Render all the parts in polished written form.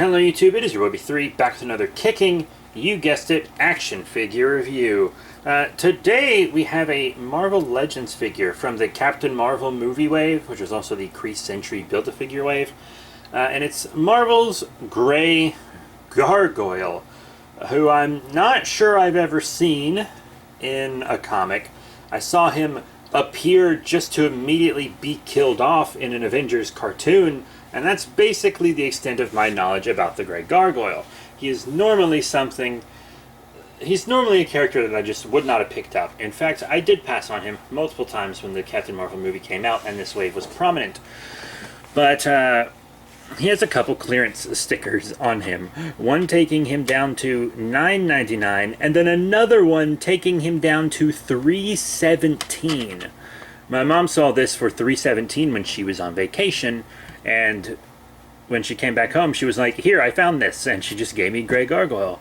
Hello YouTube, it is your Woby3, back with another kicking, you guessed it, action figure review. Today we have a Marvel Legends figure from the Captain Marvel movie wave, which was also the Kree Sentry Build-A-Figure wave. And it's Marvel's Gray Gargoyle, who I'm not sure I've ever seen in a comic. I saw him appear just to immediately be killed off in an Avengers cartoon, and that's basically the extent of my knowledge about the Gray Gargoyle. He's normally a character that I just would not have picked up. In fact, I did pass on him multiple times when the Captain Marvel movie came out and this wave was prominent. But he has a couple clearance stickers on him. One taking him down to $9.99, and then another one taking him down to $3.17. My mom saw this for $3.17 when she was on vacation, and when she came back home, she was like, "Here, I found this," and she just gave me Gray Gargoyle.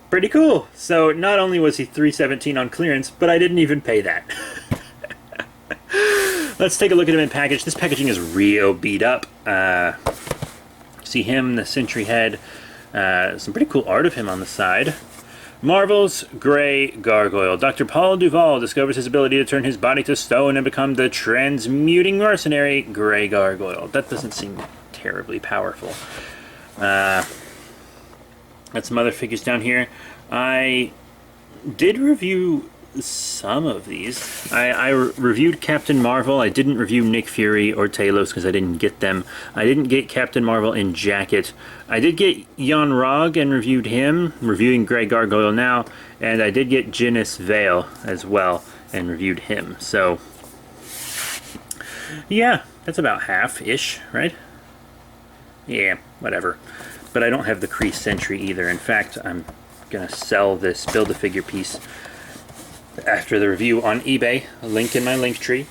Pretty cool. So not only was he $3.17 on clearance, but I didn't even pay that. Let's take a look at him in package. This packaging is real beat up. See him, the Sentry head. Some pretty cool art of him on the side. Marvel's Gray Gargoyle. Dr. Paul Duvall discovers his ability to turn his body to stone and become the transmuting mercenary Gray Gargoyle. That doesn't seem terribly powerful. Got some other figures down here. I did review some of these. I reviewed Captain Marvel. I didn't review Nick Fury or Talos because I didn't get them. I didn't get Captain Marvel in jacket. I did get Jan Rog and reviewed him, reviewing Gray Gargoyle now, and I did get Janice Vale as well and reviewed him. So yeah, that's about half-ish, right? Yeah, whatever. But I don't have the Kree Sentry either. In fact, I'm gonna sell this Build-A-Figure piece after the review on eBay, a link in my link tree.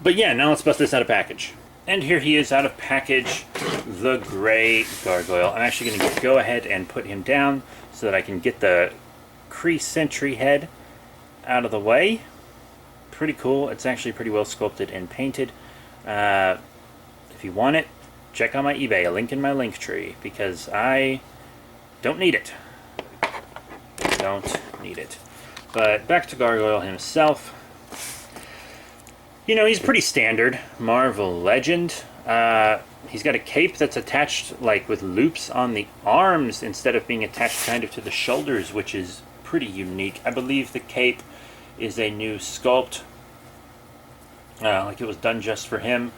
But yeah, now let's bust this out of package. And here he is out of package, the Gray Gargoyle. I'm actually going to go ahead and put him down so that I can get the Kree Sentry head out of the way. Pretty cool. It's actually pretty well sculpted and painted. If you want it, check out my eBay, a link in my link tree, because I don't need it. Don't need it. But back to Gargoyle himself. You know, he's pretty standard Marvel legend. He's got a cape that's attached like with loops on the arms instead of being attached kind of to the shoulders, which is pretty unique. I believe the cape is a new sculpt, like it was done just for him.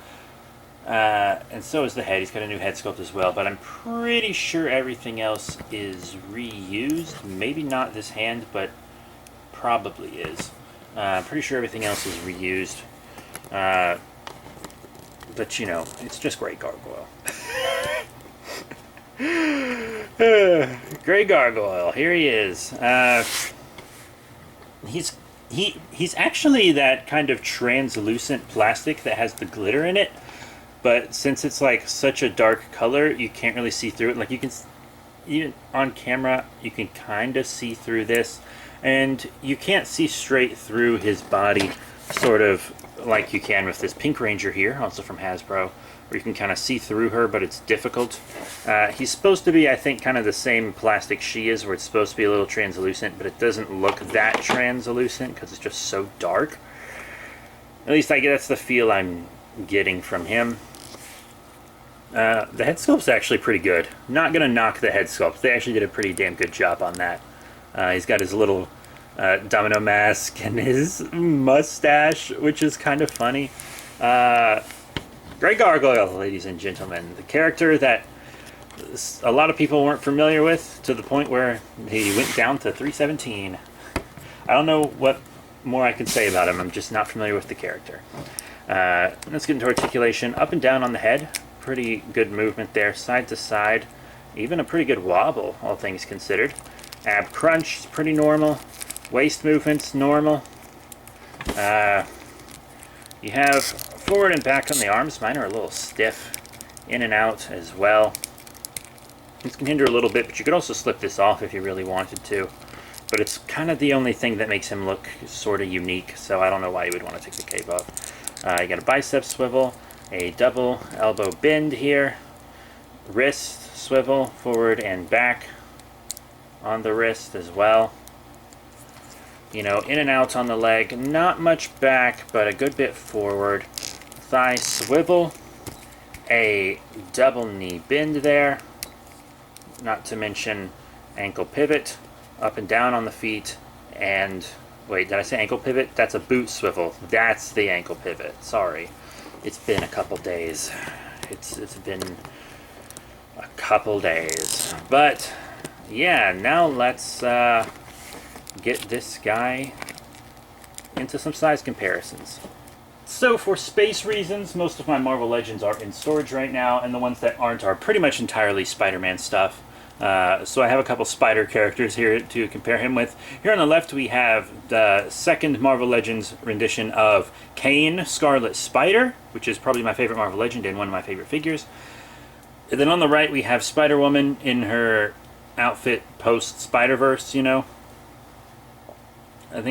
And so is the head. He's got a new head sculpt as well, but I'm pretty sure everything else is reused. Maybe not this hand, but probably is. Pretty sure everything else is reused. But you know, it's just Gray Gargoyle. Gray Gargoyle, here he is. He's actually that kind of translucent plastic that has the glitter in it, but since it's like such a dark color, you can't really see through it. Like you can, even on camera, you can kind of see through this. And you can't see straight through his body, sort of like you can with this Pink Ranger here, also from Hasbro, where you can kind of see through her, but it's difficult. He's supposed to be, I think, kind of the same plastic she is, where it's supposed to be a little translucent, but it doesn't look that translucent because it's just so dark. At least that's the feel I'm getting from him. The head sculpt's actually pretty good. Not going to knock the head sculpt. They actually did a pretty damn good job on that. He's got his little domino mask and his mustache, which is kind of funny. Gray Gargoyle, ladies and gentlemen. The character that a lot of people weren't familiar with, to the point where he went down to $3.17. I don't know what more I can say about him. I'm just not familiar with the character. Let's get into articulation. Up and down on the head. Pretty good movement there, side to side. Even a pretty good wobble, all things considered. Ab crunch is pretty normal. Waist movements normal. You have forward and back on the arms. Mine are a little stiff. In and out as well. This can hinder a little bit, but you could also slip this off if you really wanted to. But it's kind of the only thing that makes him look sort of unique, so I don't know why you would want to take the cape off. You got a bicep swivel. a double elbow bend here, wrist swivel forward and back on the wrist as well. You know, in and out on the leg, not much back, but a good bit forward. Thigh swivel, a double knee bend there, not to mention ankle pivot, up and down on the feet, and wait, did I say ankle pivot? That's a boot swivel. That's the ankle pivot. Sorry. It's been a couple days. It's been a couple days. But yeah, now let's get this guy into some size comparisons. So for space reasons, most of my Marvel Legends are in storage right now, and the ones that aren't are pretty much entirely Spider-Man stuff. So I have a couple Spider characters here to compare him with. Here on the left we have the second Marvel Legends rendition of Kane, Scarlet Spider, which is probably my favorite Marvel Legend and one of my favorite figures. And then on the right we have Spider-Woman in her outfit post-Spider-Verse, you know. I don't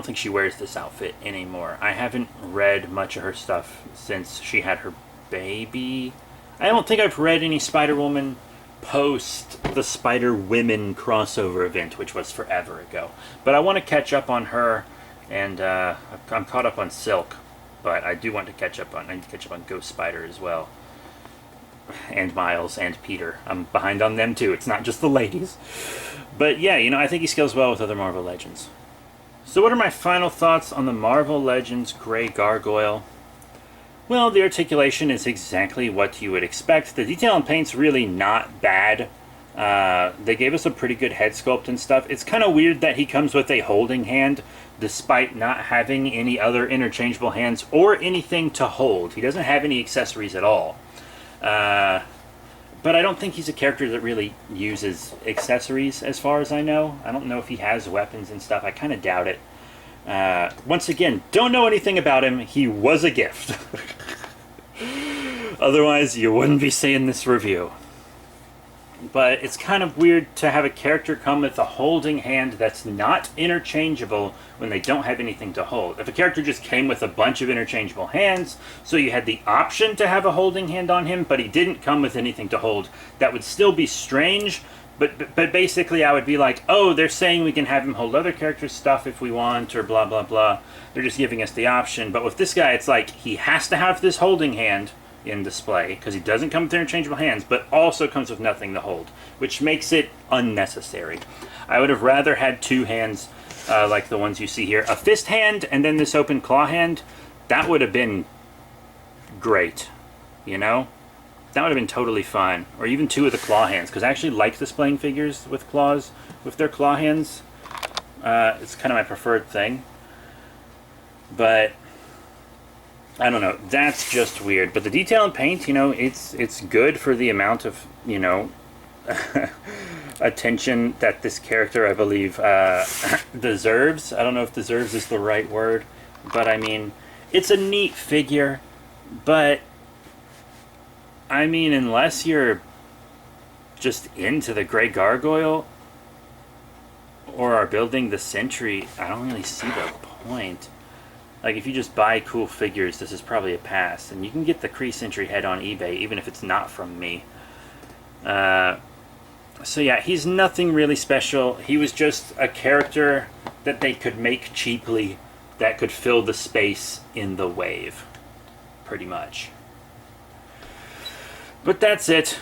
think she wears this outfit anymore. I haven't read much of her stuff since she had her baby. I don't think I've read any Spider-Woman post the Spider-Women crossover event, which was forever ago. But I want to catch up on her, and I'm caught up on Silk, but I do want to catch up on, I need to catch up on Ghost Spider as well. And Miles and Peter. I'm behind on them too. It's not just the ladies. But yeah, you know, I think he scales well with other Marvel Legends. So what are my final thoughts on the Marvel Legends Grey Gargoyle? Well, the articulation is exactly what you would expect. The detail and paint's really not bad. They gave us a pretty good head sculpt and stuff. It's kind of weird that he comes with a holding hand, despite not having any other interchangeable hands or anything to hold. He doesn't have any accessories at all. But I don't think he's a character that really uses accessories, as far as I know. I don't know if he has weapons and stuff. I kind of doubt it. Once again, don't know anything about him. He was a gift. Otherwise, you wouldn't be seeing this review. But it's kind of weird to have a character come with a holding hand that's not interchangeable when they don't have anything to hold. If a character just came with a bunch of interchangeable hands, so you had the option to have a holding hand on him, but he didn't come with anything to hold, that would still be strange. But basically I would be like, oh, they're saying we can have him hold other characters' stuff if we want, or blah, blah, blah. They're just giving us the option. But with this guy, it's like he has to have this holding hand in display, because he doesn't come with interchangeable hands, but also comes with nothing to hold, which makes it unnecessary. I would have rather had two hands like the ones you see here. A fist hand and then this open claw hand. That would have been great, you know? That would have been totally fine. Or even two of the claw hands, because I actually like displaying figures with claws, with their claw hands. It's kind of my preferred thing. But I don't know, that's just weird. But the detail and paint, you know, it's good for the amount of, you know, attention that this character, I believe, deserves. I don't know if deserves is the right word, but I mean, it's a neat figure, but I mean, unless you're just into the Grey Gargoyle or are building the Sentry, I don't really see the point. Like, if you just buy cool figures, this is probably a pass. And you can get the Kree Sentry head on eBay, even if it's not from me. So yeah, he's nothing really special. He was just a character that they could make cheaply that could fill the space in the wave. Pretty much. But that's it.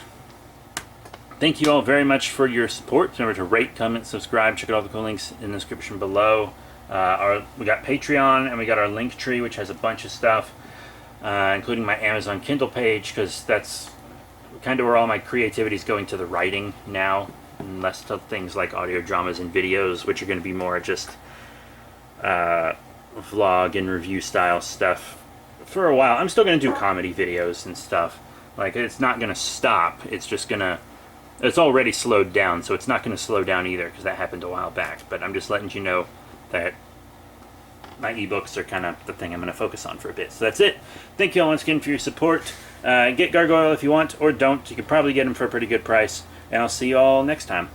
Thank you all very much for your support. Remember to rate, comment, subscribe. Check out all the cool links in the description below. We got Patreon, and we got our Linktree, which has a bunch of stuff, including my Amazon Kindle page, because that's kind of where all my creativity is going to the writing now, and less to things like audio dramas and videos, which are going to be more just vlog and review style stuff for a while. I'm still going to do comedy videos and stuff. Like, it's not going to stop. It's just going to... It's already slowed down, so it's not going to slow down either, because that happened a while back. But I'm just letting you know that my ebooks are kind of the thing I'm going to focus on for a bit. So that's it. Thank you all once again for your support. Get Gargoyle if you want, or don't. You could probably get him for a pretty good price. And I'll see you all next time.